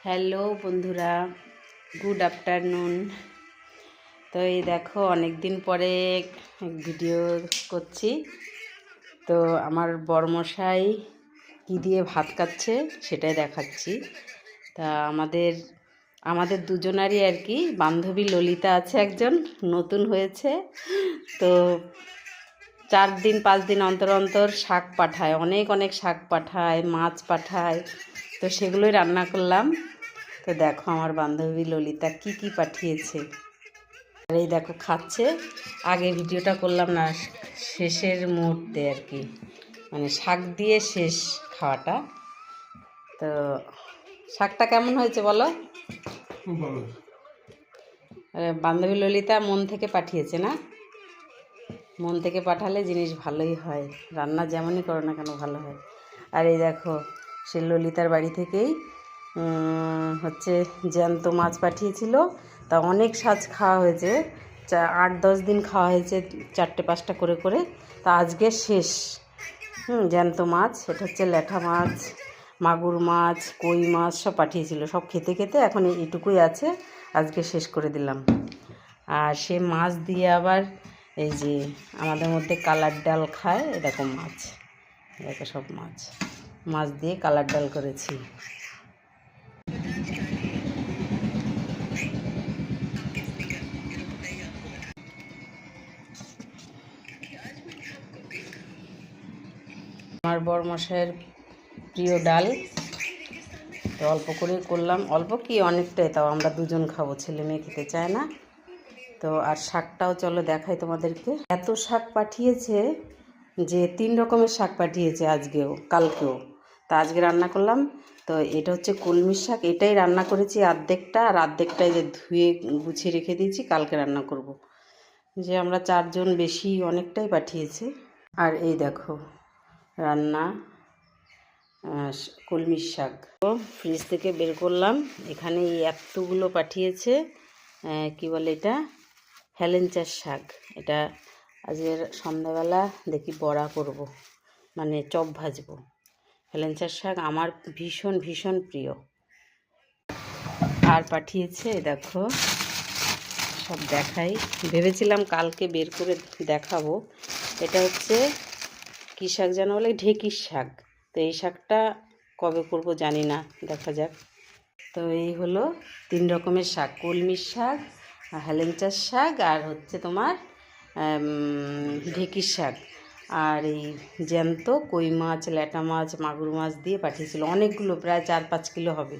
Hello বন্ধুরা, good afternoon. তো এই দেখো অনেক দিন পরে ভিডিও করছি। তো আমার বড়মশাই কী দিয়ে ভাত খাচ্ছে সেটাই দেখাচ্ছি। তা আমাদের দুজনারই আর কি বান্ধবী ললিতা আছে, একজন নতুন হয়েছে। তো 4 দিন 5 দিন অন্তর অন্তর শাক পাঠায়, অনেক অনেক শাক পাঠায়, মাছ পাঠায়। তো সেগুলোই রান্না করলাম। তো দেখো আমার বান্ধবী ললিতা কি কি পাঠিয়েছে। আর এই দেখো খাচ্ছে। আগে ভিডিওটা করলাম না, শেষের মুহূর্তে আর কি, মানে শাক দিয়ে শেষ খাওয়াটা। তো শাকটা কেমন হয়েছে বলো? খুব ভালো। বান্ধবী ললিতা মন থেকে পাঠিয়েছে না? মন থেকে পাঠালে জিনিস ভালোই হয়, রান্না যেমনই করো না কেন ভালো হয়। আর এই দেখো সে ললিতার বাড়ি থেকেই হচ্ছে জ্যান্ত মাছ পাঠিয়েছিল। তা অনেক সাজ খাওয়া হয়েছে, 8-10 দিন খাওয়া হয়েছে, 4-5টা করে করে। তা আজকে শেষ। জ্যান্ত মাছ, এটা হচ্ছে ল্যাঠা মাছ, মাগুর মাছ, কই মাছ সব পাঠিয়েছিল। সব খেতে খেতে এখন এইটুকুই আছে, আজকে শেষ করে দিলাম। আর সে মাছ দিয়ে আবার এই যে আমাদের মধ্যে কালার ডাল খায়, এরকম মাছ, এরকম সব মাছ দিয়ে কালার ডাল করেছি। আমার বড়মশাইয়ের প্রিয় ডাল, তো অল্প করেই করলাম, অল্প কি অনেকটাই, তাও আমরা দুজন খাবো, ছেলে মেয়ে খেতে চায় না। তো আর শাকটাও চলো দেখাই তোমাদেরকে। এত শাক পাঠিয়েছে যে 3 রকমের শাক পাঠিয়েছে, আজকেও কালকেও। তা আজকে রান্না করলাম। তো এটা হচ্ছে কলমির শাক, এটাই রান্না করেছি অর্ধেকটা, আর অর্ধেকটাই যে ধুয়ে গুছিয়ে রেখে দিয়েছি, কালকে রান্না করব। যে আমরা 4 জন, বেশি অনেকটাই পাঠিয়েছে। আর এই দেখো রান্না কলমির শাক, তো ফ্রিজ থেকে বের করলাম। এখানে এই এতগুলো পাঠিয়েছে, কি বলে এটা, হেলেঞ্চার শাক। এটা আজকের সন্ধ্যাবেলা দেখি বড়া করব, মানে চপ ভাজবো। হেলেঞ্চার শাক আমার ভীষণ ভীষণ প্রিয়। আর পাঠিয়েছে দেখো, সব দেখাই, ভেবেছিলাম কালকে বের করে দেখাবো। এটা হচ্ছে কী শাক যেন বলে, ঢেঁকির শাক। তো এই শাকটা কবে করব জানি না, দেখা যাক। তো এই হলো 3 রকমের শাক, কলমির শাক, হেলেঞ্চার শাক, আর হচ্ছে তোমার ঢেঁকির শাক। আর এই জ্যান্ত কই মাছ, ল্যাটা মাছ, মাগুর মাছ দিয়ে পাঠিয়েছিল অনেকগুলো, প্রায় 4-5 কিলো হবে।